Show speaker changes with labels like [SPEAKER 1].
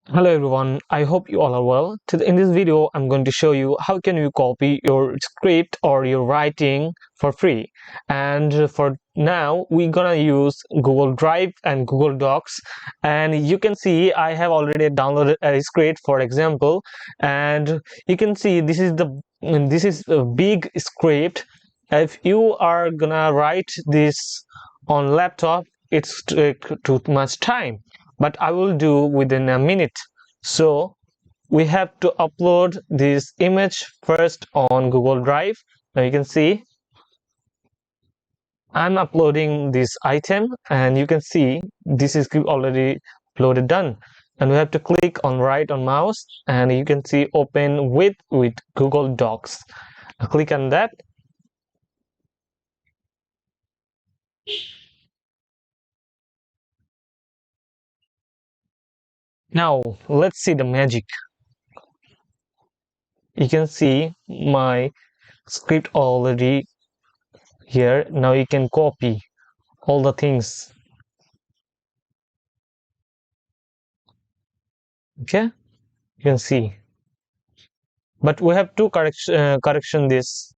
[SPEAKER 1] Hello everyone, I hope you all are well. In this video, I'm going to show you how can you copy your script or your writing for free. And for now, we're gonna use Google Drive and Google Docs. And you can see I have already downloaded a script, for example. And you can see this is a big script. If you are gonna write this on laptop, it's take too much time, but I will do within a minute. So we have to upload this image first on Google Drive. Now you can see I'm uploading this item, and you can see this is already uploaded done. And we have to click on right on mouse, and you can see open with Google Docs. Now click on that. Now let's see the magic. You can see my script already here. Now you can copy all the things. Okay, you can see, but we have to correction this.